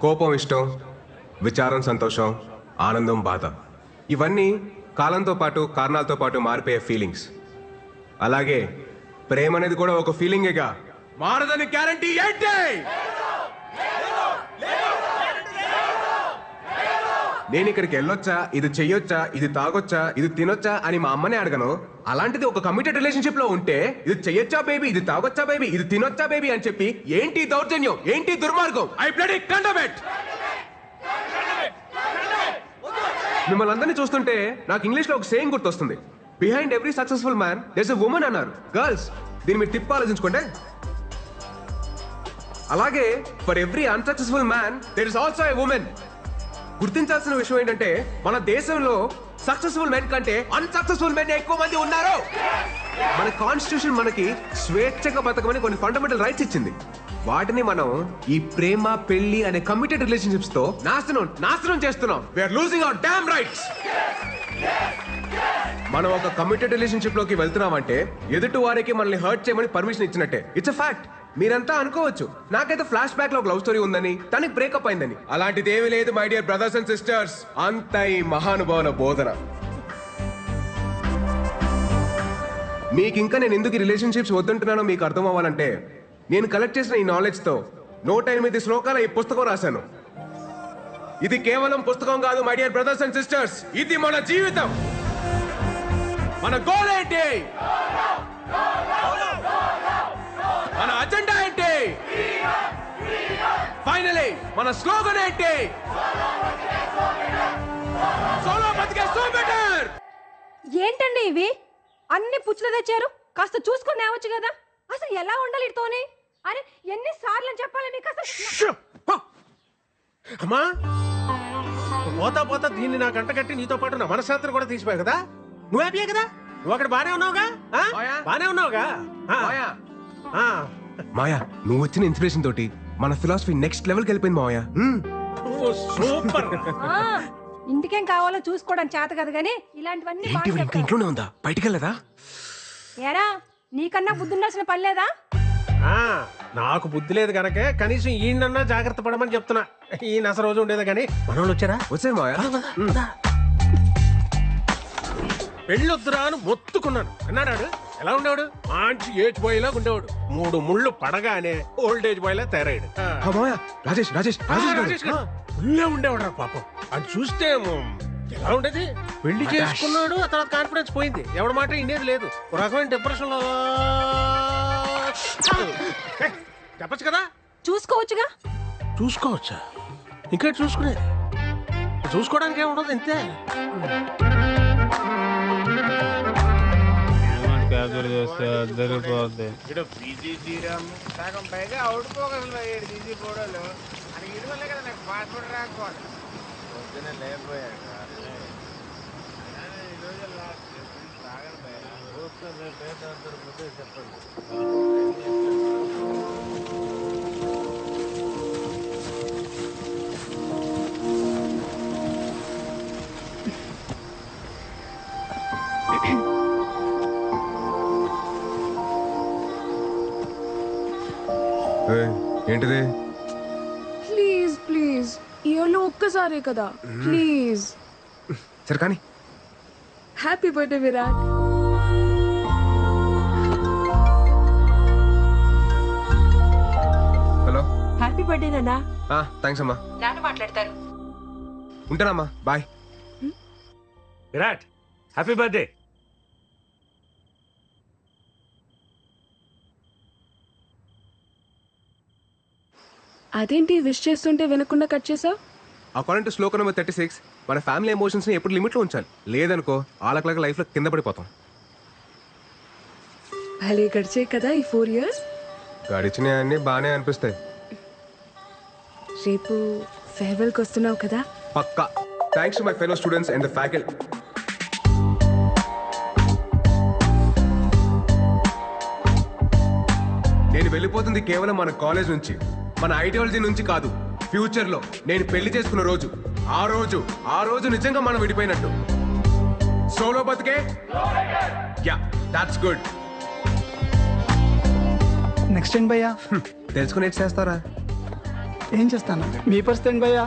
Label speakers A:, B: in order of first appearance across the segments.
A: కోపం ఇష్టం, విచారం సంతోషం, ఆనందం బాధ, ఇవన్నీ కాలంతో పాటు కారణాలతో పాటు మారిపోయే ఫీలింగ్స్. అలాగే ప్రేమ అనేది కూడా ఒక ఫీలింగేగా, మారదని గ్యారంటీ ఏంటి? నేను ఇక్కడికి వెళ్ళొచ్చా, ఇది చెయ్యొచ్చా, ఇది తాగొచ్చా, ఇది తినొచ్చా అని మా అమ్మనే అడగను. అలాంటిది ఒక కమిటెడ్ రిలేషన్షిప్ లో ఉంటే ఇది చెయ్యొచ్చా బేబీ, ఇది తాగొచ్చా బేబీ, ఇది తినొచ్చా బేబీ అని చెప్పి ఏంటి దౌర్జన్యం, ఏంటి దుర్మార్గం? I bloody condemn it. మిమ్మల్ని అందరినీ చూస్తుంటే నాకు ఇంగ్లీష్ లో ఒక సేయింగ్ గుర్తొస్తుంది. Behind every successful man there's a woman అన్నారు. గర్ల్స్, దీన్ని మీరు తిప్పి ఆలోచించుకోండి. అలాగే for every unsuccessful man there is also a woman. గుర్తించాల్సిన విషయం ఏంటంటే మన దేశంలో సక్సెస్ఫుల్ మెన్ కంటే అన్సక్సెస్ఫుల్ మెన్ ఎక్కువ మంది ఉన్నారు. మన కాన్స్టిట్యూషన్ మనకి స్వేచ్ఛగా బతకమని కొన్ని ఫండమెంటల్ రైట్స్ ఇచ్చింది. వాటిని మనం ఈ ప్రేమ పెళ్లి అనే కమిటెడ్ రిలేషన్షిప్స్ తో నాశనం చేస్తున్నాం. We are losing our damn rights. మనం ఒక కమిటెడ్ రిలేషన్షిప్ లోకి వెళ్తున్నామంటే ఎదుటి వారికి మనల్ని హర్ట్ చేయమని పర్మిషన్ ఇచ్చినట్టే. It's a fact. మీరంతా అనుకోవచ్చు నాకైతే ఫ్లాష్ బ్యాక్ లో ఒక లవ్ స్టోరీ ఉందని, తనకి బ్రేకప్ అయిందని. అలాంటిది ఏమీ లేదు my dear brothers and sisters. అంత ఈ మహానుభావుల బోధన. మీకు ఇంకా నేను ఎందుకు రిలేషన్షిప్స్ వద్దంటున్నానో మీకు అర్థం అవ్వాలంటే, నేను కలెక్ట్ చేసిన ఈ నాలెడ్జ్ తో 108 శ్లోకాల ఈ పుస్తకం రాశాను. ఇది కేవలం పుస్తకం కాదు my dear brothers and sisters, ఇది మన జీవితం. మన గోల్ ఏంటి, మన అజెండా ఏంటి, ఫైనలీ మన స్లోగన్ ఏంటి? సోలో బతికే సో బెటర్.
B: ఏంటండి ఇవి అన్ని పుచ్చులు తెచ్చారు? కాస్త చూసుకొని తేవచ్చు కదా. అసలు ఎలా ఉండాలి ఇతోనే? అరే ఎన్నిసార్లు చెప్పాలి మీకు అసలు?
C: అమ్మా పోతా పోతా దీన్ని నా గంట కట్టి నీతో పాటు నా మనశ్శాంతిని కూడా తీసిపోయావు కదా. నువ్వు హ్యాపీయే కదా? నువ్వు అక్కడ బానే ఉన్నావుగా? బానే ఉన్నావుగా?
A: మాయా, నువ్వు వచ్చిన ఇన్స్పిరేషన్ తోటి మన ఫిలాసఫీ నెక్స్ట్ లెవెల్కి వెళ్ళిపోయింది మాయా.
C: సూపర్.
B: ఇంటికేం కావాలో చూసుకోవడం చేత కదా గానీ ఇలాంటివన్నీ
A: ఇంకా ఇంట్లోనే ఉందా, బయటికి వెళ్ళదా?
B: ఏరా నీకన్నా బుద్ధి ఉండాల్సిన పని లేదా?
C: నాకు బుద్ధి లేదు కనుక కనీసం ఈయనన్నా జాగ్రత్త పడమని చెప్తున్నా. ఈయన అసలు రోజు ఉండేది కానీ మనోళ్ళు వచ్చారా?
A: వచ్చారు మాయా.
C: పెళ్ళొద్దురా అని మొత్తుకున్నాను. అన్నాడు ఎలా ఉండేవాడు? మంచి ఏజ్ బాయ్ లాగా ఉండేవాడు. 3 ముళ్ళు పడగానే ఓల్డ్ ఏజ్ బాయ్ లా తయారయ్యాడు.
A: రాజేష్ రాజేష్
C: రాజేష్ ఫుల్లే ఉండేవాడు రా పాపం. అది చూస్తే ఎలా ఉండేది? పెళ్లి చేసుకున్నాడు, ఆ తర్వాత కాన్ఫిడెన్స్ పోయింది. ఎవడి మాట ఇండేది లేదు. ఒక రకమైన డిప్రెషన్ లో. చెప్పచ్చు కదా.
B: చూసుకోవచ్చుగా.
C: చూసుకోవచ్చా? ఇంకా చూసుకునేది? చూసుకోవడానికి ఏముండదు, ఇంతే.
D: సగం పైగా అవుట్ పోగలరు 7 తీసి ఫోటోలు. అది ఇది వల్లే కదా నాకు పాస్పోర్ట్ రాకపోవాలి. పొద్దున లేకపోయాడు ఈ రోజు లాస్ట్ తాగను పోతే చెప్పండి.
A: ఏంటిది?
E: ప్లీజ్ ప్లీజ్ ఇయర్లో ఒక్కసారే కదా ప్లీజ్.
A: సరే కానీ.
E: Happy birthday Virat.
A: Hello.
B: Happy birthday నాన్న.
A: థ్యాంక్స్ అమ్మా.
B: నాన్న మాట్లాడతారు.
A: ఉంటానమ్మా, బాయ్.
C: Virat happy birthday.
E: అదేంటి విష్ చేస్తుంటే వినకుండా కట్ చేసావు?
A: అకార్డింగ్ టు శ్లోక నెంబర్ 36 మన ఫ్యామిలీ ఎమోషన్స్ ని ఎప్పుడు లిమిట్ లో ఉంచాలి. లేదనుకో ఆలకలక లైఫ్ లో కింద పడిపోతాం.
E: భలే గడిచే కదా ఈ 4 years.
A: గడిచినవన్నీ బాగానే అనిపిస్తాయి.
E: రేపు ఫేర్వెల్ కి వస్తున్నావు కదా?
A: పక్కా. Thanks to my fellow students and the faculty. నేను వెళ్ళిపోతుంది కేవలం మన కాలేజ్ నుంచి, మన ఐడియాలజీ నుంచి కాదు. ఫ్యూచర్ లో నేను పెళ్లి చేసుకున్న రోజు, ఆ రోజు నిజంగా మనం విడిపోయినట్టు. సోలో బతికే. Yeah, that's good.
F: నెక్స్ట్ ఏంటి భయ్యా?
A: తెలుసుకుని చేస్తారా?
F: ఏం చేస్తాను మీ పరిస్థితి ఏంటి భయ్యా?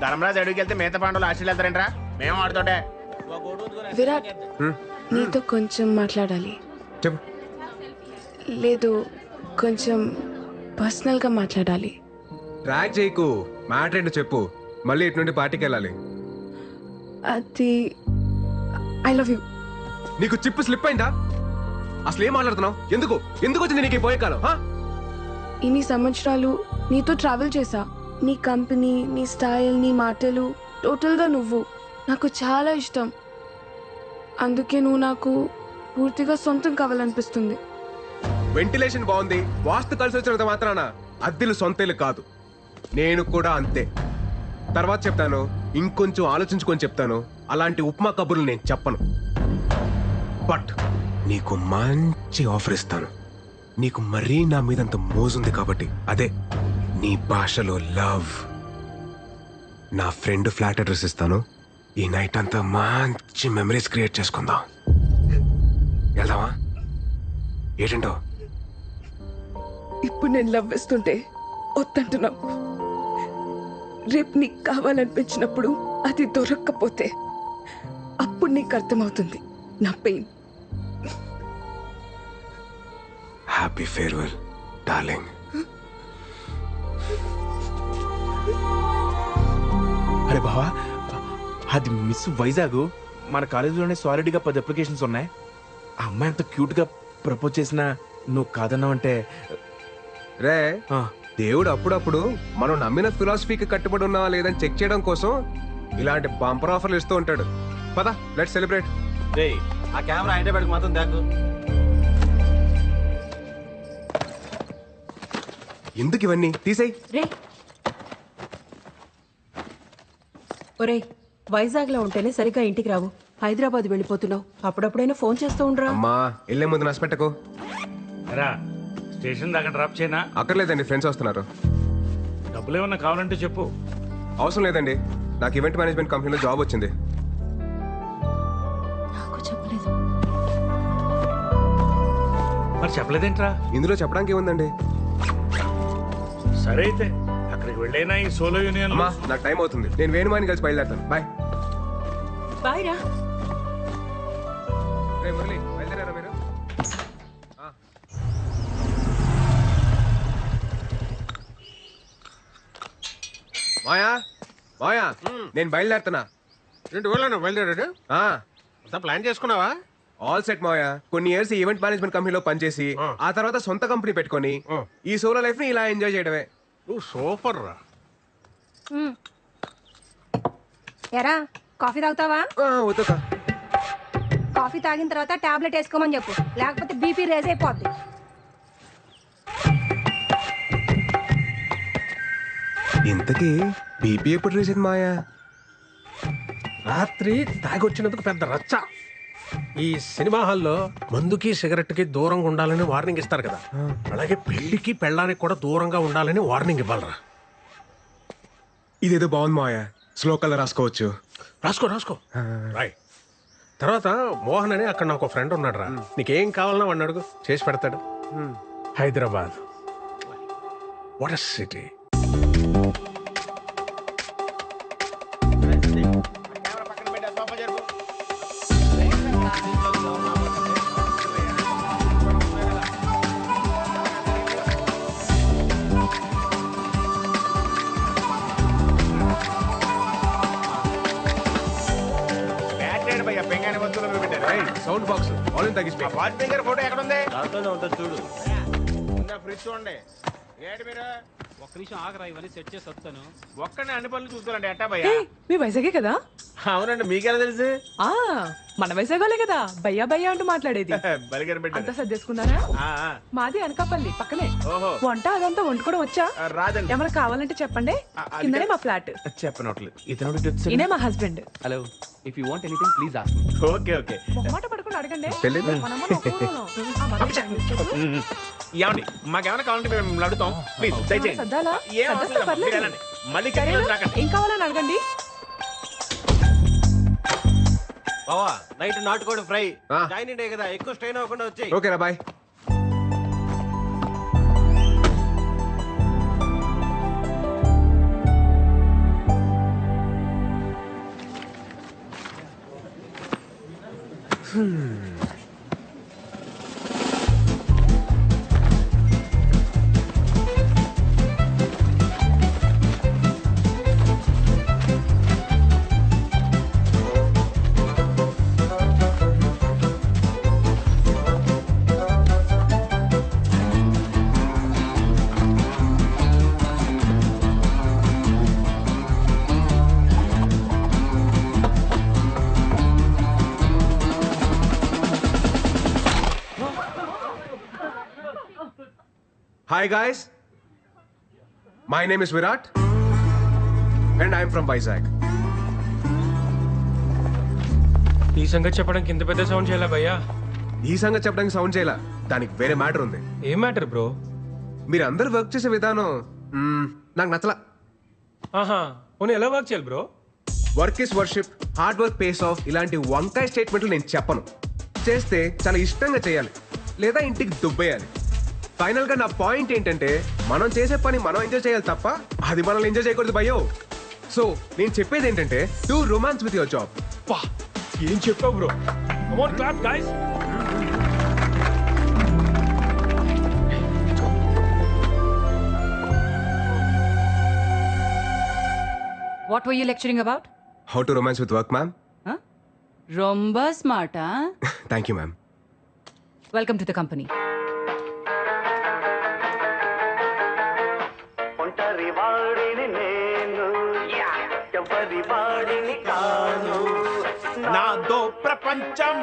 D: ధర్మరాజు అడుగుకి వెళ్తే మిగతా పాండవులు ఆస్ట్రేలియా వెళ్తారంట్రా మేము ఆడుతుంటే
E: విరాట్ నీతో కొంచెం మాట్లాడాలి.
A: చెప్పు.
E: లేదు, కొంచెం పర్సనల్గా మాట్లాడాలి.
A: ట్రాక్ చేయకు, మ్యాటర్ ఏంటో చెప్పు. మళ్ళీ ఇటు నుండి పార్టీకి వెళ్ళాలి.
E: అది ఐ లవ్ యూ.
A: నీకు చిప్పు స్లిప్ అయిందా? అసలు ఏం మాట్లాడుతున్నావు? ఎందుకు ఎందుకు వచ్చింది నీకు ఈ పోయే కాలం?
E: ఇన్ని సంవత్సరాలు నీతో ట్రావెల్ చేశా. నీ కంపెనీ, నీ స్టైల్, నీ మాటలు, టోటల్గా నువ్వు నాకు చాలా ఇష్టం. అందుకే నువ్వు నాకు పూర్తిగా సొంతం కావాలనిపిస్తుంది.
A: వెంటిలేషన్ బాగుంది, వాస్తు కలిసి వచ్చినంత మాత్రాన అద్దెలు సొంతేలు కాదు. నేను కూడా అంతే. తర్వాత చెప్తాను, ఇంకొంచెం ఆలోచించుకొని చెప్తాను. అలాంటి ఉప్మా కబుర్లు నేను చెప్పను. బట్ నీకు మంచి ఆఫర్ ఇస్తాను. నీకు మరీ నా మీదంత మోజుంది కాబట్టి, అదే నీ భాషలో లవ్. నా ఫ్రెండ్ ఫ్లాట్ అడ్రస్ ఇస్తాను. ఈ నైట్ అంతా మంచి మెమరీస్ క్రియేట్ చేసుకుందాం. వెళ్దామా? ఏంటంటో?
E: ఇప్పుడు నేను లవ్ వేస్తుంటే వద్దంటున్నావు. రేపు నీకు కావాలనిపించినప్పుడు అది దొరక్కపోతే అప్పుడు నీకు అర్థమవుతుంది నా పెయిన్.
A: Happy farewell darling.
G: అరే బావా, అది మిస్ వైజాగ్. మన కాలేజీలోనే సాలిడ్గా 10 అప్లికేషన్స్ ఉన్నాయి. ఆ అమ్మాయి అంత క్యూట్గా ప్రపోజ్ చేసినా నువ్వు కాదన్నావంటే
A: రే, దేవుడు అప్పుడప్పుడు మనం నమ్మిన ఫిలాసఫీకి కట్టుబడి ఉన్నావా లేదని చెక్ చేయడం కోసం ఇలాంటి బంపర్ ఆఫర్లు ఇస్తూ ఉంటాడు. పద, లెట్స్ సెలబ్రేట్.
H: ఆ కెమెరా హైదరాబాద్కి మాత్రం దాకు.
A: ఎందుకు ఇవన్నీ తీసేయ్.
I: రే ఒరేయ్, వైజాగ్ లో ఉంటేనే సరిగ్గా ఇంటికి రావు. హైదరాబాద్ వెళ్ళిపోతున్నావు. అప్పుడప్పుడైనా ఫోన్ చేస్తూ ఉండరా.
A: అమ్మా, వెళ్ళే ముందు నష్టపెట్టకు.
J: రా, స్టేషన్ దాకా డ్రాప్ చేయనా?
A: అక్కర్లేదండి, ఫ్రెండ్స్ వస్తున్నారు.
J: డబ్బులు ఏమన్నా కావాలంటే చెప్పు.
A: అవసరం లేదండి, నాకు ఈవెంట్ మేనేజ్మెంట్ కంపెనీలో జాబ్ వచ్చింది.
I: నాకు చెప్పలేదు.
J: మరి చెప్పలేదేంట్రా?
A: ఇందులో చెప్పడానికి ఏముందండి?
J: సరే అయితే అక్కడికి వెళ్ళైనా ఈ సోలో యూనియన్.
A: అమ్మా, నాకు టైం అవుతుంది. నేను వేణుమాని కలిసి బయలుదేరుతాను. బాయ్.
I: బాయ్ రా.
A: రే మురళి, బయలుదేరారా మీరు? మాయా, మాయా, నేను బయలుదేరుతున్నా.
C: ఏంటి ఊళ్ళో బయలుదేరాడు? అంతా ప్లాన్ చేసుకున్నావా?
A: ఆల్ సెట్ మాయా. కొన్ని ఇయర్స్ ఈవెంట్ మేనేజ్మెంట్ కంపెనీలో పనిచేసి ఆ తర్వాత సొంత కంపెనీ పెట్టుకొని ఈ సోలో లైఫ్ ని ఇలా ఎంజాయ్ చేయడమే.
C: నువ్వు సూపర్ రా.
B: ఎరా, కాఫీ తాగుతావా?
A: వద్దుకా.
B: కాఫీ తాగిన తర్వాత టాబ్లెట్ వేసుకోమని చెప్పు, లేకపోతే బీపీ రేజ్ అయిపోద్ది.
A: ఇంతకీ బీపీ ఎప్పుడు రీసెంట్ మాయా?
C: రాత్రి తాగొచ్చినందుకు పెద్ద రచ్చ. ఈ సినిమా హాల్లో మందుకి సిగరెట్ కి దూరంగా ఉండాలని వార్నింగ్ ఇస్తారు కదా, అలాగే పెళ్లికి పెళ్ళానికి కూడా దూరంగా ఉండాలని వార్నింగ్ ఇవ్వాలరా.
A: ఇదేదో బాగుంది మాయా, స్లో కలర్ రాసుకోవచ్చు.
C: రాసుకో రాసుకో రాయ్. తర్వాత మోహన్ అని అక్కడ నాకు ఫ్రెండ్ ఉన్నాడు రా, నీకేం కావాలన్నా వాడిని అడుగు, చేసి పెడతాడు. Hyderabad what a city.
D: పక్కన పెట్టి సోఫా జరుపు.
A: సౌండ్ బాక్స్ వాల్యూమ్ తగ్గిపోయి.
D: వాచ్ మేకర్ ఫోటో ఎక్కడ ఉంది?
H: దాంట్లోనే ఉంటుంది చూడు.
D: ఫ్రిడ్జ్ చూడండి. ఏంటి మీరు
H: ఒక్క నిమిషం ఆగరా, ఇవన్నీ సెట్ చేసి వస్తాను.
D: ఒక్కనే అన్ని పనులు చూసుకోవాలండి. ఎట్టా భయ్యా?
F: మీ వైజాగే కదా?
D: అవునండి, మీకెలా తెలుసు?
F: ఆ మన వైజాగోలే కదా భయ్యా భయ్యా అంటూ మాట్లాడేది.
D: బలిగారు
F: అంతా
D: పెట్టారు.
F: సర్దేసుకున్నారా? మాది అనకాపల్లి పక్కనే.
D: ఓహో.
F: వంట అదంతా వండుకోవడం వచ్చా?
D: రాదండి.
F: ఏమైనా కావాలంటే చెప్పండి, కిందనే మా ఫ్లాట్.
G: చెప్పనట్లేదు. ఇతను
F: ఈయనే మా husband.
H: Hello, if you want anything please ask me.
D: Okay okay.
F: మొహమాట పడుకుని అడగండి.
A: పెళ్ళిళ్ళు?
F: మనమ్మని ఒక ఊరోను. ఆ మధ్య
D: ఏమండి, మాకేమైనా కావాలంటే మేము అడుగుతాం. ప్లీజ్ దయచేయండి.
F: సర్దాలా?
D: ఏం అవసరం
F: సర్దేస్తా,
D: లేదు.
F: పర్లేదు.
D: మీరు వెళ్ళండి. మళ్ళీ
F: సరేనా?
D: కిందకి రాకండి.
F: ఏం కావాలని అడగండి.
H: బావా, నైట్ నాటుకోడి ఫ్రై.
A: ఆ.
H: జాయిన్ డే కదా, ఎక్కువ స్ట్రెయిన్ అవ్వకుండా వచ్చాయి.
A: ఓకేరా, bye. Hi guys, my name is Virat and I am from Vizag.
K: ఈ సంగతి చెప్పడానికి ఇంత పెద్ద సౌండ్ చేయాలా భయ్యా?
A: ఈ సంగతి చెప్పడానికి సౌండ్ చేయాల, దానికి వేరే మ్యాటర్ ఉంది.
K: ఏం మ్యాటర్ బ్రో?
A: మీరు అందరు వర్క్ చేసే విధానం నాకు నచ్చలా.
K: ఆహా, పోనీ ఎలా వర్క్ చేయాలి bro?
A: Work is worship, hard work pays of, ఇలాంటి వంకాయ స్టేట్మెంట్లు నేను చెప్పను. చేస్తే చాలా ఇష్టంగా చేయాలి, లేదా ఇంటికి దుబ్బేయాలి. ఫైనల్ గా నా పాయింట్ ఏంటంటే, మనం చేసే పని మనం ఎంజాయ్ చేయాలి తప్ప అది మనల్ని ఎంజాయ్ చేయకూడదు భయ్యో. సో నేను చెప్పేది ఏంటంటే, do romance with your job.
K: పా, ఏం చెప్పావు bro? Come on clap guys.
L: What were you lecturing about?
A: How to romance with work, ma'am?
L: Huh? Romba smart, huh?
A: Thank you, ma'am.
L: Welcome to the company.
G: నాదో ప్రపంచం